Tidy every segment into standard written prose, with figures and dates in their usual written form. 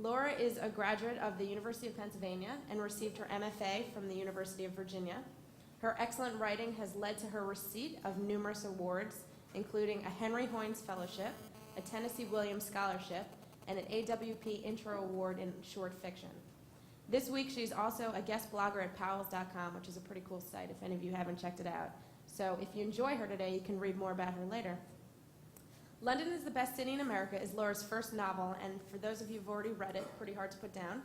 Laura is a graduate of the University of Pennsylvania and received her MFA from the University of Virginia. Her excellent writing has led to her receipt of numerous awards, including a Henry Hoynes Fellowship, a Tennessee Williams Scholarship, and an AWP Intro Award in short fiction. This week, she's also a guest blogger at powells.com, which is a pretty cool site if any of you haven't checked it out. So if you enjoy her today, you can read more about her later. London is the Best City in America is Laura's first novel, and for those of you who've already read it, pretty hard to put down.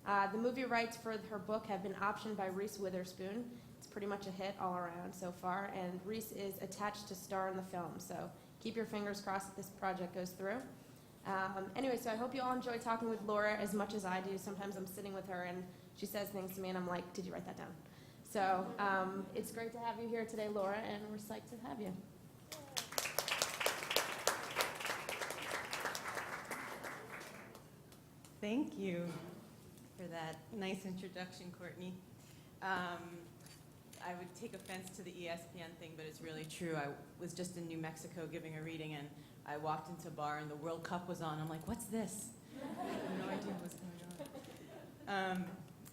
The movie rights for her book have been optioned by Reese Witherspoon. It's pretty much a hit all around so far, and Reese is attached to star in the film, so keep your fingers crossed that this project goes through. Anyway, so I hope you all enjoy talking with Laura as much as I do. Sometimes I'm sitting with her and she says things to me and I'm like, did you write that down? So it's great to have you here today, Laura, and we're psyched to have you. Thank you for that nice introduction, Courtney. I would take offense to the ESPN thing, but it's really true. I was just in New Mexico giving a reading, and I walked into a bar, and the World Cup was on. I'm like, what's this? I had no idea what was going on.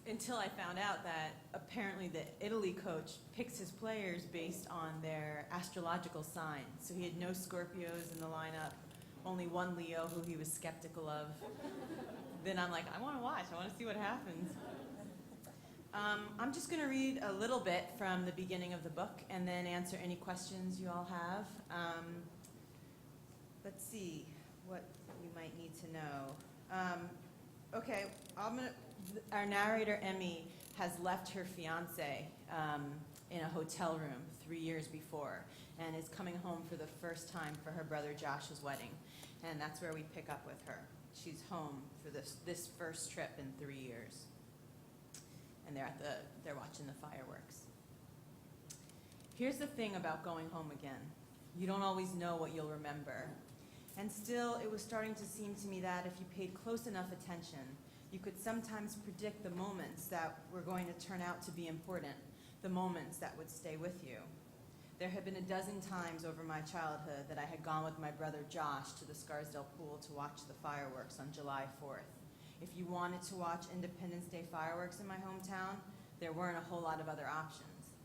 Until I found out that apparently the Italy coach picks his players based on their astrological signs. So he had no Scorpios in the lineup, only one Leo who he was skeptical of. Then I'm like, I want to watch. I want to see what happens. I'm just going to read a little bit from the beginning of the book and then answer any questions you all have. Let's see what you might need to know. Okay, our narrator, Emmy, has left her fiancé in a hotel room 3 years before and is coming home for the first time for her brother Josh's wedding. And that's where we pick up with her. She's home for this first trip in 3 years. And they're watching the fireworks. Here's the thing about going home again. You don't always know what you'll remember. And still, it was starting to seem to me that if you paid close enough attention, you could sometimes predict the moments that were going to turn out to be important, the moments that would stay with you. There had been a dozen times over my childhood that I had gone with my brother Josh to the Scarsdale pool to watch the fireworks on July 4th. If you wanted to watch Independence Day fireworks in my hometown, there weren't a whole lot of other options.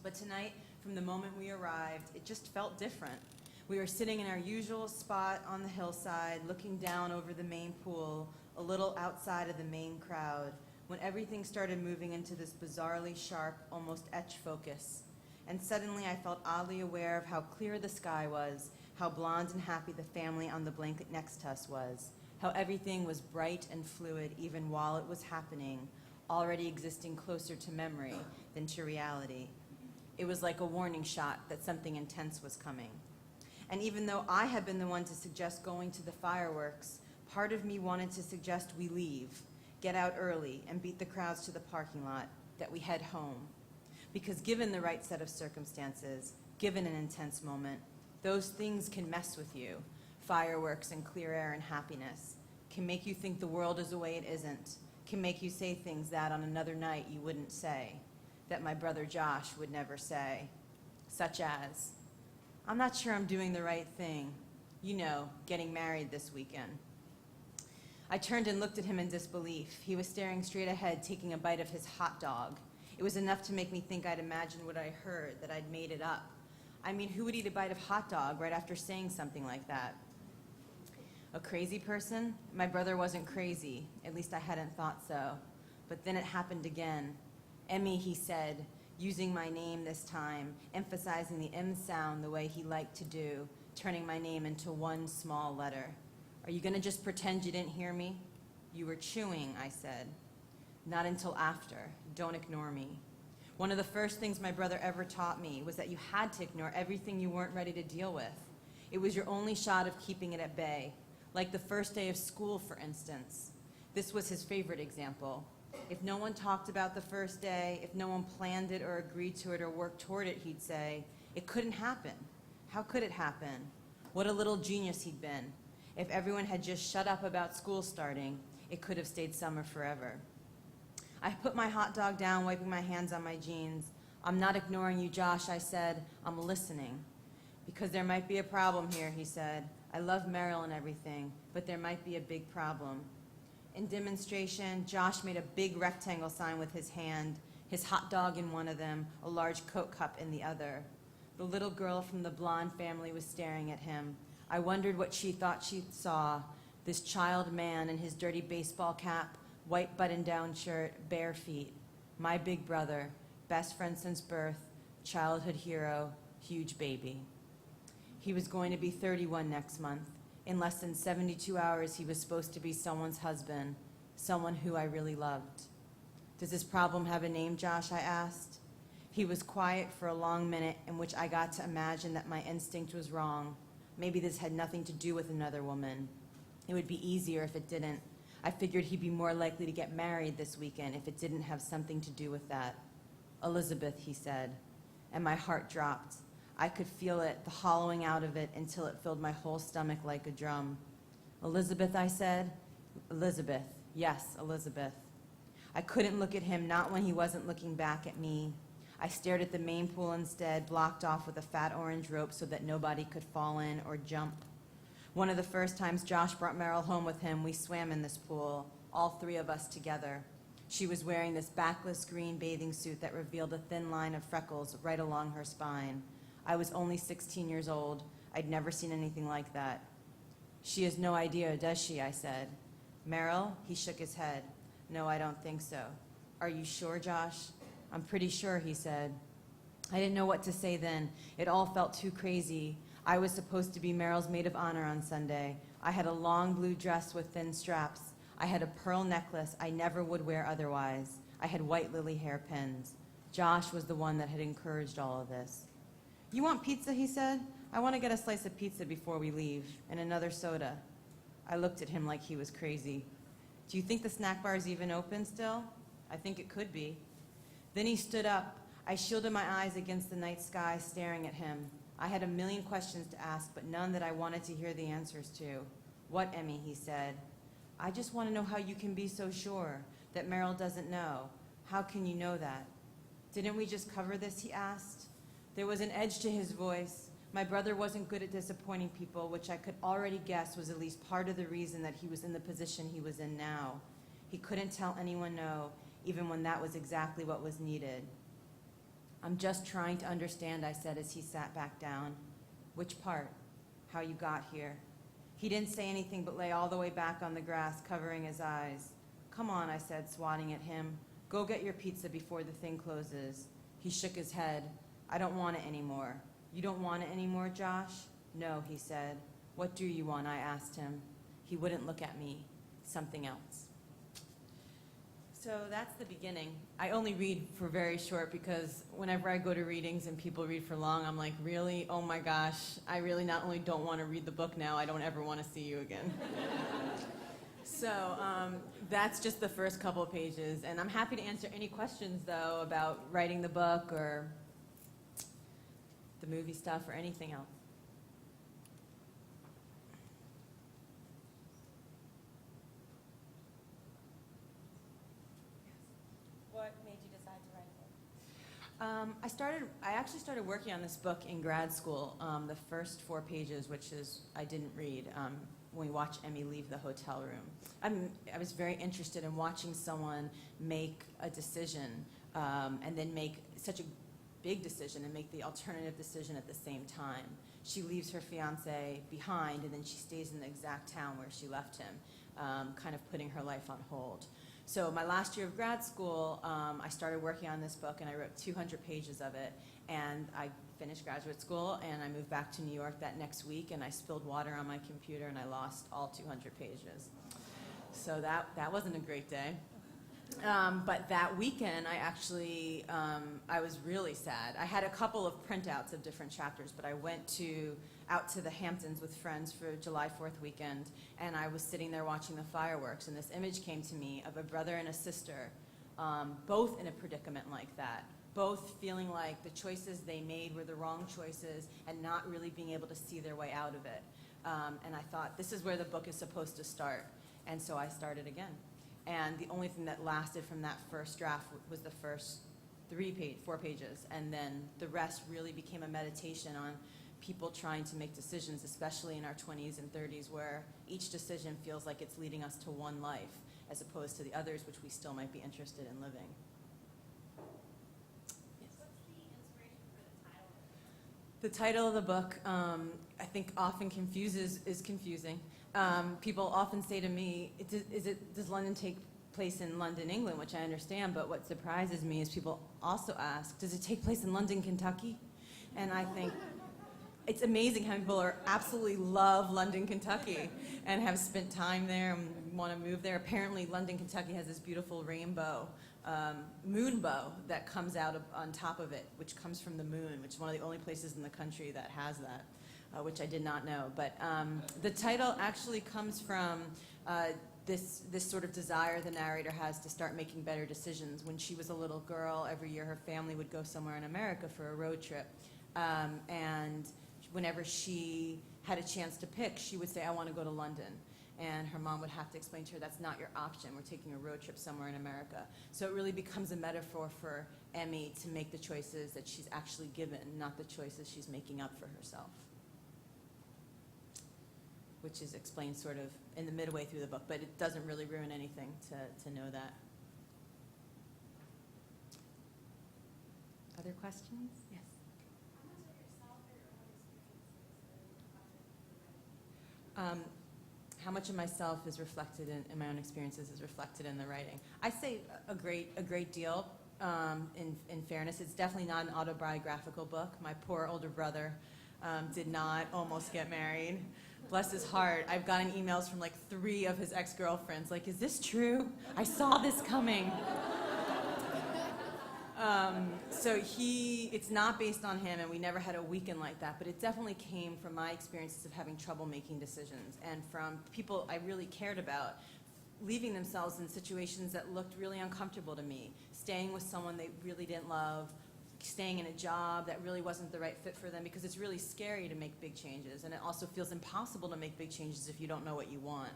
But tonight, from the moment we arrived, it just felt different. We were sitting in our usual spot on the hillside, looking down over the main pool, a little outside of the main crowd, when everything started moving into this bizarrely sharp, almost etch focus. And suddenly I felt oddly aware of how clear the sky was, how blonde and happy the family on the blanket next to us was, how everything was bright and fluid even while it was happening, already existing closer to memory than to reality. It was like a warning shot that something intense was coming. And even though I had been the one to suggest going to the fireworks, part of me wanted to suggest we leave, get out early, and beat the crowds to the parking lot, that we head home. Because given the right set of circumstances, given an intense moment, those things can mess with you. Fireworks and clear air and happiness can make you think the world is the way it isn't, can make you say things that on another night you wouldn't say, that my brother Josh would never say, such as, I'm not sure I'm doing the right thing. You know, getting married this weekend. I turned and looked at him in disbelief. He was staring straight ahead, taking a bite of his hot dog. It was enough to make me think I'd imagined what I heard, that I'd made it up. I mean, who would eat a bite of hot dog right after saying something like that? A crazy person? My brother wasn't crazy. At least I hadn't thought so. But then it happened again. Emmy, he said, using my name this time, emphasizing the M sound the way he liked to do, turning my name into one small letter. Are you going to just pretend you didn't hear me? You were chewing, I said. Not until after. Don't ignore me. One of the first things my brother ever taught me was that you had to ignore everything you weren't ready to deal with. It was your only shot of keeping it at bay. Like the first day of school, for instance. This was his favorite example. If no one talked about the first day, if no one planned it or agreed to it or worked toward it, he'd say, it couldn't happen. How could it happen? What a little genius he'd been. If everyone had just shut up about school starting, it could have stayed summer forever. I put my hot dog down, wiping my hands on my jeans. I'm not ignoring you, Josh, I said. I'm listening. Because there might be a problem here, he said. I love Meryl and everything, but there might be a big problem. In demonstration, Josh made a big rectangle sign with his hand, his hot dog in one of them, a large Coke cup in the other. The little girl from the blonde family was staring at him. I wondered what she thought she saw, this child man in his dirty baseball cap, white button-down shirt, bare feet. My big brother, best friend since birth, childhood hero, huge baby. He was going to be 31 next month. In less than 72 hours, he was supposed to be someone's husband, someone who I really loved. Does this problem have a name, Josh? I asked. He was quiet for a long minute in which I got to imagine that my instinct was wrong. Maybe this had nothing to do with another woman. It would be easier if it didn't. I figured he'd be more likely to get married this weekend if it didn't have something to do with that. Elizabeth, he said, and my heart dropped. I could feel it, the hollowing out of it, until it filled my whole stomach like a drum. Elizabeth, I said. Elizabeth. Yes, Elizabeth. I couldn't look at him, not when he wasn't looking back at me. I stared at the main pool instead, blocked off with a fat orange rope so that nobody could fall in or jump. One of the first times Josh brought Meryl home with him, we swam in this pool, all three of us together. She was wearing this backless green bathing suit that revealed a thin line of freckles right along her spine. I was only 16 years old. I'd never seen anything like that. She has no idea, does she? I said. Meryl? He shook his head. No, I don't think so. Are you sure, Josh? I'm pretty sure, he said. I didn't know what to say then. It all felt too crazy. I was supposed to be Meryl's maid of honor on Sunday. I had a long blue dress with thin straps. I had a pearl necklace I never would wear otherwise. I had white lily hairpins. Josh was the one that had encouraged all of this. You want pizza, he said. I want to get a slice of pizza before we leave, and another soda. I looked at him like he was crazy. Do you think the snack bar is even open still? I think it could be. Then he stood up. I shielded my eyes against the night sky, staring at him. I had a million questions to ask, but none that I wanted to hear the answers to. What, Emmy, he said. I just want to know how you can be so sure that Meryl doesn't know. How can you know that? Didn't we just cover this, he asked. There was an edge to his voice. My brother wasn't good at disappointing people, which I could already guess was at least part of the reason that he was in the position he was in now. He couldn't tell anyone no, even when that was exactly what was needed. I'm just trying to understand, I said as he sat back down. Which part? How you got here. He didn't say anything but lay all the way back on the grass, covering his eyes. Come on, I said, swatting at him. Go get your pizza before the thing closes. He shook his head. I don't want it anymore. You don't want it anymore, Josh? No, he said. What do you want? I asked him. He wouldn't look at me. Something else. So that's the beginning. I only read for very short because whenever I go to readings and people read for long, I'm like, really? Oh my gosh, I really not only don't want to read the book now, I don't ever want to see you again. So that's just the first couple of pages. And I'm happy to answer any questions, though, about writing the book or the movie stuff or anything else. What made you decide to write a book? I actually started working on this book in grad school. The first 4 pages, which is I didn't read, when we watched Emmy leave the hotel room. I was very interested in watching someone make a decision and then make such a big decision and make the alternative decision at the same time. She leaves her fiance behind and then she stays in the exact town where she left him, kind of putting her life on hold. So my last year of grad school, I started working on this book and I wrote 200 pages of it. And I finished graduate school and I moved back to New York that next week and I spilled water on my computer and I lost all 200 pages. So that wasn't a great day. But that weekend, I was really sad. I had a couple of printouts of different chapters, but I went out to the Hamptons with friends for July 4th weekend, and I was sitting there watching the fireworks, and this image came to me of a brother and a sister, both in a predicament like that, both feeling like the choices they made were the wrong choices and not really being able to see their way out of it. And I thought, this is where the book is supposed to start. And so I started again. And the only thing that lasted from that first draft was the first 4 pages. And then the rest really became a meditation on people trying to make decisions, especially in our 20s and 30s, where each decision feels like it's leading us to one life, as opposed to the others, which we still might be interested in living. Yes. What's the inspiration for the title? The title of the book, I think often is confusing. People often say to me, does London take place in London, England, which I understand, but what surprises me is people also ask, does it take place in London, Kentucky? And I think it's amazing how people absolutely love London, Kentucky, and have spent time there and want to move there. Apparently, London, Kentucky has this beautiful rainbow, moonbow that comes out on top of it, which comes from the moon, which is one of the only places in the country that has that, which I did not know. But the title actually comes from this sort of desire the narrator has to start making better decisions. When she was a little girl, every year her family would go somewhere in America for a road trip. And whenever she had a chance to pick, she would say, I want to go to London. And her mom would have to explain to her, that's not your option. We're taking a road trip somewhere in America. So it really becomes a metaphor for Emmy to make the choices that she's actually given, not the choices she's making up for herself. Which is explained sort of in the midway through the book, but it doesn't really ruin anything to know that. Other questions? Yes. How much of yourself is reflected in my own experiences is reflected in the writing? I say a great deal. In fairness, it's definitely not an autobiographical book. My poor older brother did not almost get married. Bless his heart. I've gotten emails from like 3 of his ex-girlfriends, like, is this true? I saw this coming. So it's not based on him, and we never had a weekend like that, but it definitely came from my experiences of having trouble making decisions, and from people I really cared about leaving themselves in situations that looked really uncomfortable to me, staying with someone they really didn't love, staying in a job that really wasn't the right fit for them, because it's really scary to make big changes, and it also feels impossible to make big changes if you don't know what you want.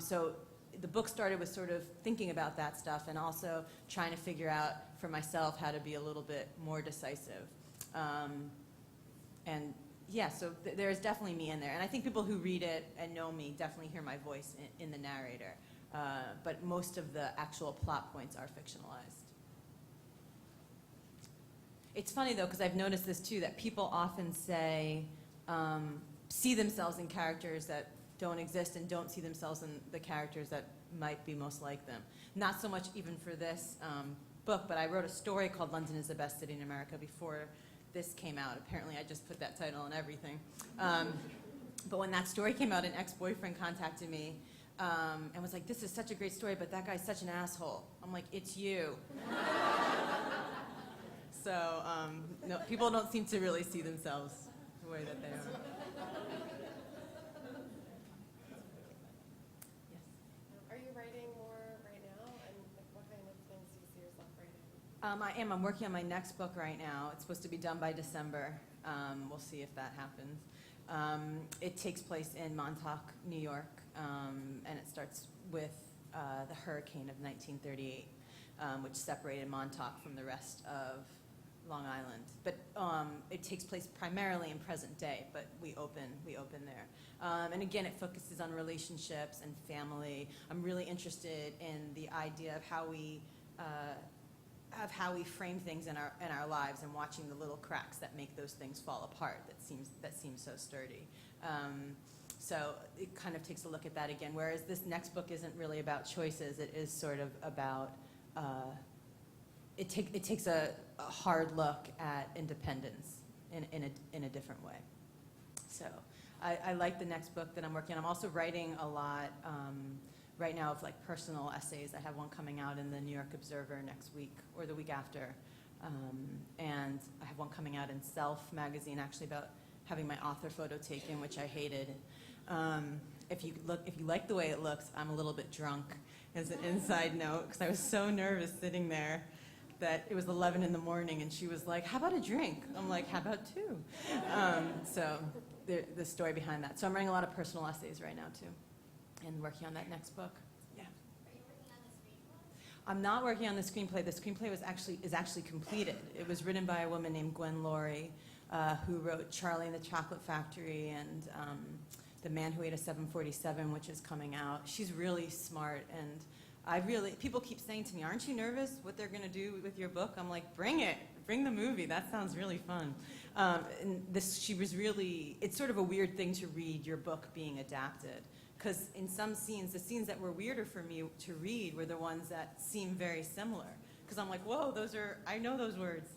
So the book started with sort of thinking about that stuff and also trying to figure out for myself how to be a little bit more decisive. And yeah, so there's definitely me in there. And I think people who read it and know me definitely hear my voice in the narrator. But most of the actual plot points are fictionalized. It's funny though, because I've noticed this too, that people often say, see themselves in characters that don't exist and don't see themselves in the characters that might be most like them. Not so much even for this book, but I wrote a story called London is the Best City in America before this came out. Apparently I just put that title on everything. But when that story came out, an ex-boyfriend contacted me and was like, this is such a great story, but that guy's such an asshole. I'm like, it's you. So no, people don't seem to really see themselves the way that they are. Are you writing more right now? And like, what kind of things do you see yourself writing? I am. I'm working on my next book right now. It's supposed to be done by December. We'll see if that happens. It takes place in Montauk, New York, and it starts with the hurricane of 1938, which separated Montauk from the rest of Long Island. But it takes place primarily in present day, but we open there. And again, it focuses on relationships and family. I'm really interested in the idea of how we frame things in our lives, and watching the little cracks that make those things fall apart that seem so sturdy. So it kind of takes a look at that again, whereas this next book isn't really about choices. It is sort of about it takes a hard look at independence in a different way. So I like the next book that I'm working on. I'm also writing a lot right now of like personal essays. I have one coming out in the New York Observer next week or the week after. And I have one coming out in Self magazine, actually, about having my author photo taken, which I hated. If you like the way it looks, I'm a little bit drunk, as an inside note, because I was so nervous sitting there that it was 11 in the morning, and she was like, how about a drink? I'm like, how about 2? So the story behind that. So I'm writing a lot of personal essays right now, too, and working on that next book. Yeah. Are you working on the screenplay? I'm not working on the screenplay. The screenplay is actually completed. It was written by a woman named Gwen Laurie, who wrote Charlie and the Chocolate Factory and The Man Who Ate a 747, which is coming out. She's really smart, and people keep saying to me, aren't you nervous what they're going to do with your book? I'm like, bring it. Bring the movie. That sounds really fun. It's sort of a weird thing to read your book being adapted. Because in some scenes, the scenes that were weirder for me to read were the ones that seem very similar. Because I'm like, whoa, I know those words.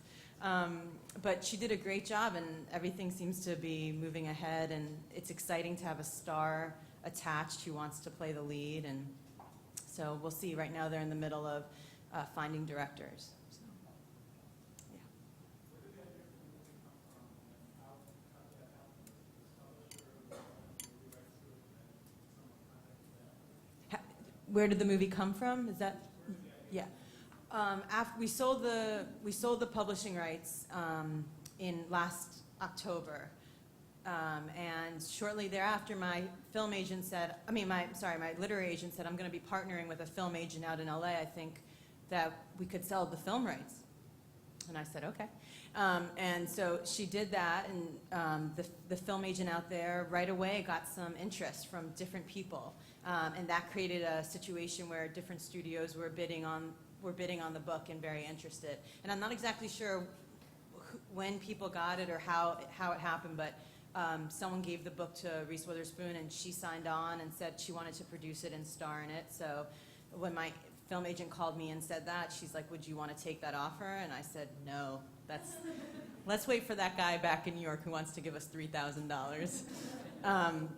But she did a great job, and everything seems to be moving ahead, and it's exciting to have a star attached who wants to play the lead. And so we'll see. Right now they're in the middle of finding directors. So, yeah. Where did the movie come from? Is that? Yeah. After we sold the publishing rights in last October, and shortly thereafter, my literary agent said, I'm going to be partnering with a film agent out in LA. I think that we could sell the film rights. And I said, okay. And so she did that, and the film agent out there right away got some interest from different people. And that created a situation where different studios were bidding on the book and very interested. And I'm not exactly sure when people got it or how it happened, but someone gave the book to Reese Witherspoon, and she signed on and said she wanted to produce it and star in it. So when my film agent called me and said that, she's like, would you want to take that offer? And I said, no, let's wait for that guy back in New York who wants to give us $3,000.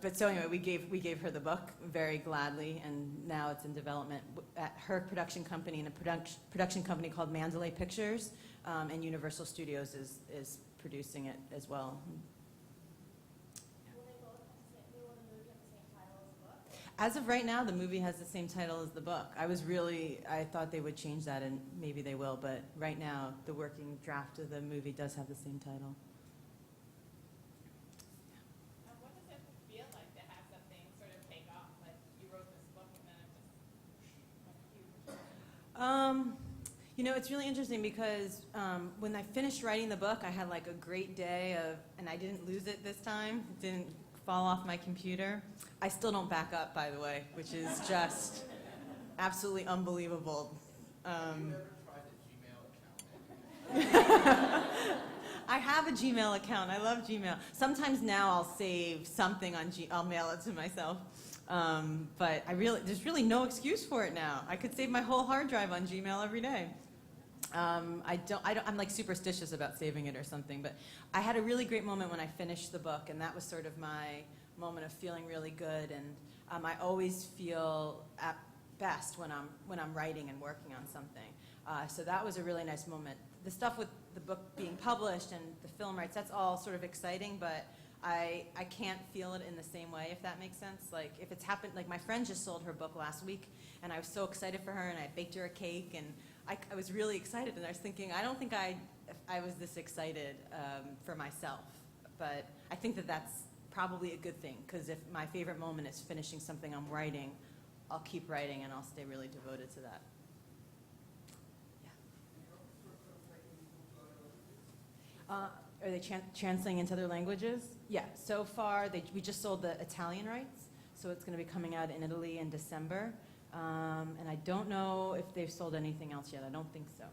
But so anyway, we gave her the book very gladly, and now it's in development at her production company and a production company called Mandalay Pictures, and Universal Studios is producing it as well. Will they both have the same, will the movie have the same title as the book? As of right now, the movie has the same title as the book. I thought they would change that, and maybe they will, but right now, the working draft of the movie does have the same title. What does it feel like to have something sort of take off? Like you wrote this book and then it just went huge. It's really interesting because when I finished writing the book, I had like a great day and I didn't lose it this time. It didn't fall off my computer. I still don't back up, by the way, which is just absolutely unbelievable. Have you ever tried a Gmail account? I have a Gmail account. I love Gmail. Sometimes now I'll save something on I'll mail it to myself. But there's really no excuse for it now. I could save my whole hard drive on Gmail every day. I'm like superstitious about saving it or something, but I had a really great moment when I finished the book, and that was sort of my moment of feeling really good. And I always feel at best when I'm writing and working on something. So that was a really nice moment. The stuff with the book being published and the film rights, that's all sort of exciting, but I can't feel it in the same way, if that makes sense. Like if it's happened, like my friend just sold her book last week, and I was so excited for her, and I baked her a cake, and I was really excited, and I was thinking, I don't think I was this excited for myself, but I think that that's probably a good thing, because if my favorite moment is finishing something I'm writing, I'll keep writing, and I'll stay really devoted to that. Are they translating into other languages? Yeah, so far we just sold the Italian rights, so it's going to be coming out in Italy in December. And I don't know if they've sold anything else yet. I don't think so.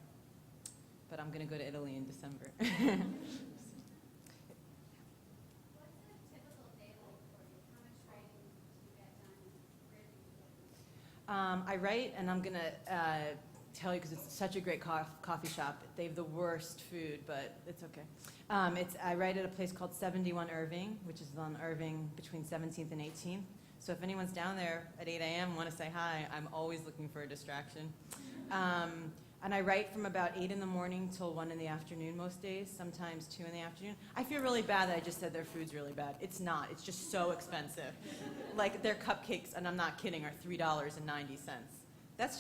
But I'm going to go to Italy in December. What's a typical day like for you? How much writing do you get done? I write, and I'm going to tell you because it's such a great coffee shop. They have the worst food, but it's okay. I write at a place called 71 Irving, which is on Irving between 17th and 18th. So if anyone's down there at 8 a.m. and want to say hi, I'm always looking for a distraction. And I write from about 8 in the morning till 1 in the afternoon most days, sometimes 2 in the afternoon. I feel really bad that I just said their food's really bad. It's not. It's just so expensive. Like their cupcakes, and I'm not kidding, are $3.90. That's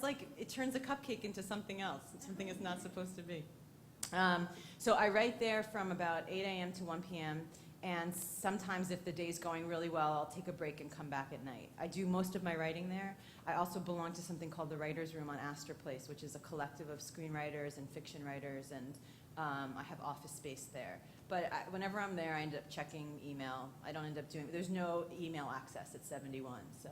like, it turns a cupcake into something else, something it's not supposed to be. So I write there from about 8 a.m. to 1 p.m., and sometimes if the day's going really well, I'll take a break and come back at night. I do most of my writing there. I also belong to something called the Writers' Room on Astor Place, which is a collective of screenwriters and fiction writers, and I have office space there. But whenever I'm there, I end up checking email. I don't end up doing, there's no email access at 71. So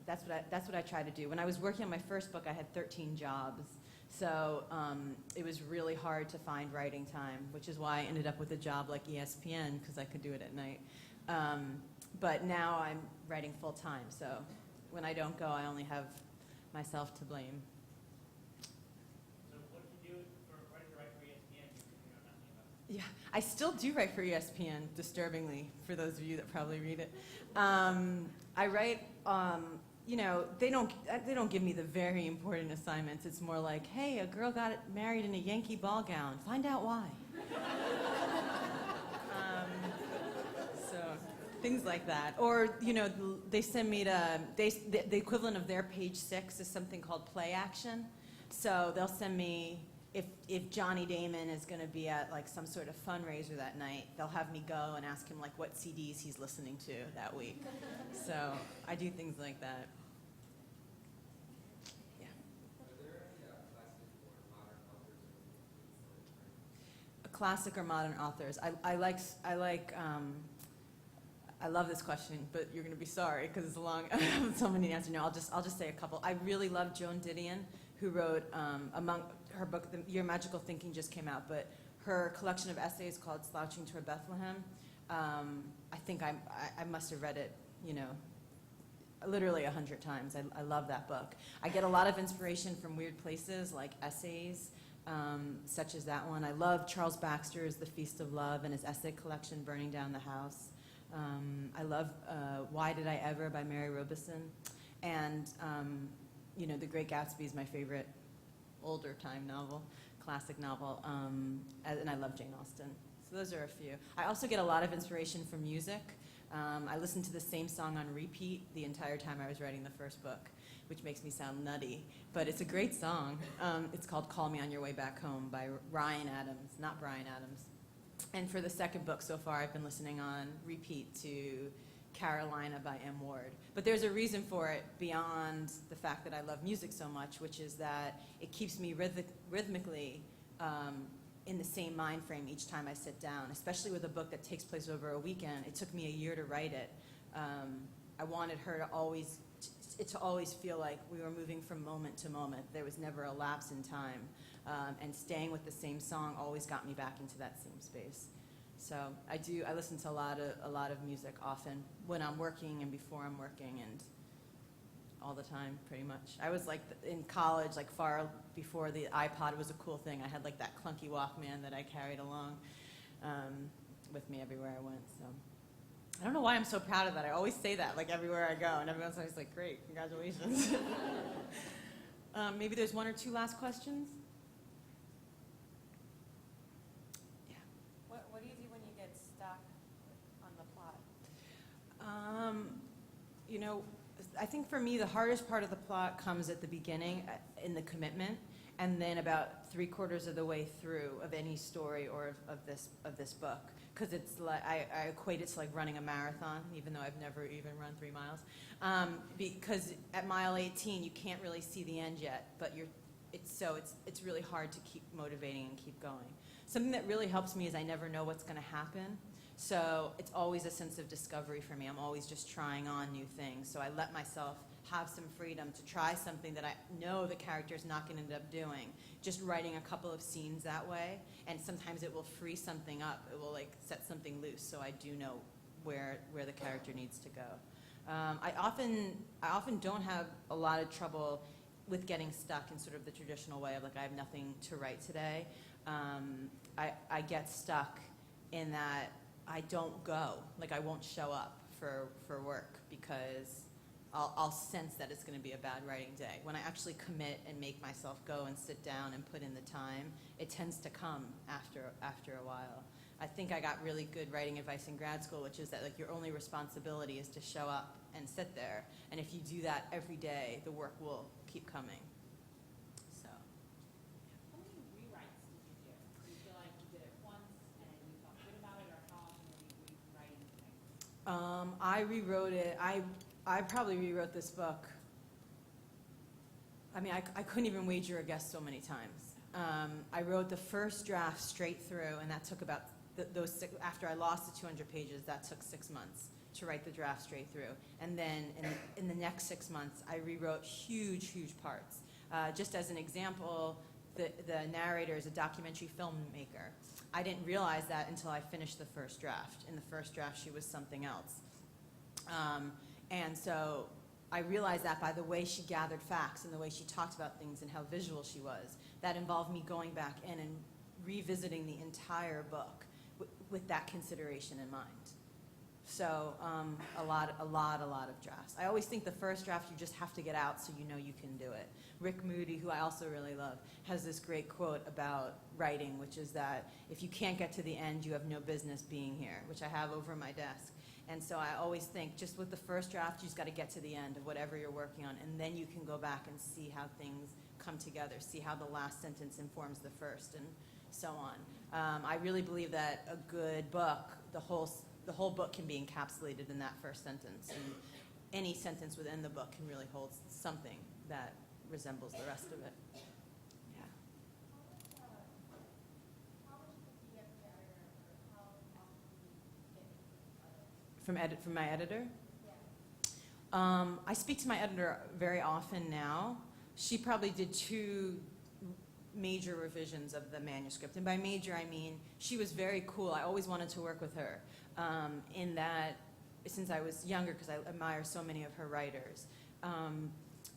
that's what I try to do. When I was working on my first book, I had 13 jobs. So it was really hard to find writing time, which is why I ended up with a job like ESPN, because I could do it at night. But now I'm writing full time, so when I don't go, I only have myself to blame. So what did you do for writing to write for ESPN? You know nothing about it. Yeah, I still do write for ESPN, disturbingly, for those of you that probably read it. I write, you know, they don't give me the very important assignments. It's more like, hey, a girl got married in a Yankee ball gown. Find out why. So things like that. Or, you know, they send me to, the equivalent of their page 6 is something called play action. So they'll send me, if Johnny Damon is going to be at like some sort of fundraiser that night, they'll have me go and ask him like what CDs he's listening to that week. So I do things like that. Yeah. Are there any classic or modern authors that you A classic or modern authors. I love this question, but you're going to be sorry because it's a long, so many answers. No, I'll just say a couple. I really love Joan Didion, who wrote among her book, Your Magical Thinking just came out, but her collection of essays called Slouching Toward Bethlehem. I think I must have read it, you know, literally 100 times. I love that book. I get a lot of inspiration from weird places like essays, such as that one. I love Charles Baxter's The Feast of Love and his essay collection, Burning Down the House. I love Why Did I Ever by Mary Robeson. And, you know, The Great Gatsby is my favorite older time novel, classic novel. And I love Jane Austen. So those are a few. I also get a lot of inspiration from music. I listened to the same song on repeat the entire time I was writing the first book, which makes me sound nutty, but it's a great song. It's called Call Me on Your Way Back Home by Ryan Adams, not Bryan Adams. And for the second book so far, I've been listening on repeat to Carolina by M. Ward. But there's a reason for it beyond the fact that I love music so much, which is that it keeps me rhythmically in the same mind frame each time I sit down, especially with a book that takes place over a weekend. It took me a year to write it. I wanted her to always feel like we were moving from moment to moment. There was never a lapse in time. And staying with the same song always got me back into that same space. So I listen to a lot of music often when I'm working and before I'm working and all the time, pretty much. I was like in college, like far before the iPod was a cool thing. I had like that clunky Walkman that I carried along with me everywhere I went. So I don't know why I'm so proud of that. I always say that like everywhere I go, and everyone's always like, "Great, congratulations." Maybe there's one or two last questions. What do you do when you get stuck on the plot? You know, I think for me the hardest part of the plot comes at the beginning, in the commitment, and then about 3/4 of the way through of any story or of this book, because it's like I equate it to like running a marathon, even though I've never even run 3 miles, because at mile 18 you can't really see the end yet, but it's really hard to keep motivating and keep going. Something that really helps me is I never know what's going to happen. So it's always a sense of discovery for me. I'm always just trying on new things. So I let myself have some freedom to try something that I know the character's not going to end up doing. Just writing a couple of scenes that way. And sometimes it will free something up. It will like set something loose so I do know where the character needs to go. I often don't have a lot of trouble with getting stuck in sort of the traditional way of like I have nothing to write today. I get stuck in that I don't go, like I won't show up for work because I'll sense that it's going to be a bad writing day. When I actually commit and make myself go and sit down and put in the time, it tends to come after a while. I think I got really good writing advice in grad school, which is that like your only responsibility is to show up and sit there. And if you do that every day, the work will keep coming. So. How many rewrites did you do? Do you feel like you did it once and you felt good about it, or how often were you rewriting things? I rewrote it. I probably rewrote this book. I mean, I couldn't even wager a guess so many times. I wrote the first draft straight through, and that took about after I lost the 200 pages, that took 6 months to write the draft straight through. And then in the next 6 months, I rewrote huge, huge parts. Just as an example, the narrator is a documentary filmmaker. I didn't realize that until I finished the first draft. In the first draft, she was something else. And so I realized that by the way she gathered facts and the way she talked about things and how visual she was. That involved me going back in and revisiting the entire book with that consideration in mind. So a lot of drafts. I always think the first draft you just have to get out so you know you can do it. Rick Moody, who I also really love, has this great quote about writing, which is that if you can't get to the end, you have no business being here, which I have over my desk. And so I always think just with the first draft, you just got to get to the end of whatever you're working on, and then you can go back and see how things come together, see how the last sentence informs the first, and so on. I really believe that a good book, the whole book can be encapsulated in that first sentence, and any sentence within the book can really hold something that resembles the rest of it. Yeah. From my editor? I speak to my editor very often now. She probably did 2 major revisions of the manuscript. And by major, I mean she was very cool. I always wanted to work with her in that, since I was younger, because I admire so many of her writers.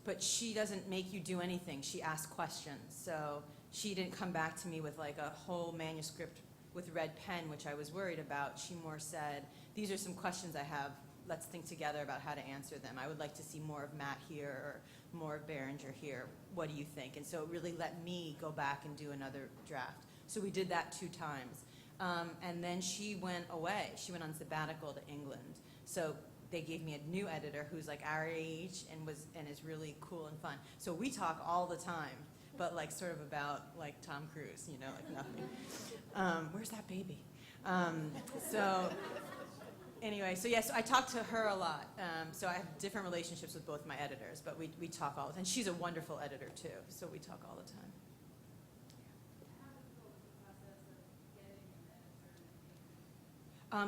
But she doesn't make you do anything. She asks questions. So she didn't come back to me with like a whole manuscript with red pen, which I was worried about. She more said, these are some questions I have. Let's think together about how to answer them. I would like to see more of Matt here or more of Berenger here. What do you think? And so it really let me go back and do another draft. So we did that 2 times. And then she went away. She went on sabbatical to England. So they gave me a new editor who's like our age and is really cool and fun. So we talk all the time, but like sort of about like Tom Cruise, you know, like nothing. Where's that baby? So anyway, so yes, I talk to her a lot. So I have different relationships with both my editors, but we talk all the time. And she's a wonderful editor too, so we talk all the time.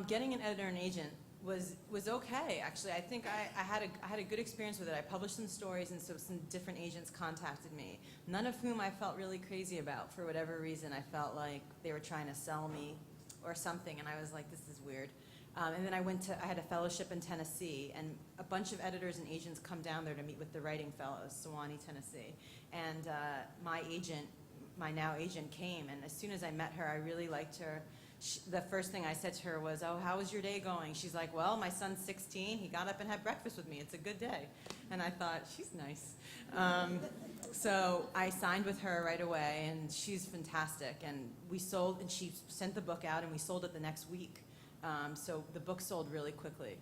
Getting an editor and agent was okay, actually. I think I had a good experience with it. I published some stories, and so some different agents contacted me, none of whom I felt really crazy about. For whatever reason, I felt like they were trying to sell me or something, and I was like, this is weird. And then I had a fellowship in Tennessee, and a bunch of editors and agents come down there to meet with the writing fellows, Sewanee, Tennessee. And my now agent came, and as soon as I met her, I really liked her. The first thing I said to her was, oh, how was your day going? She's like, well, my son's 16. He got up and had breakfast with me. It's a good day. And I thought, she's nice. So I signed with her right away, and she's fantastic. And we sold, and she sent the book out, and we sold it the next week. So the book sold really quickly.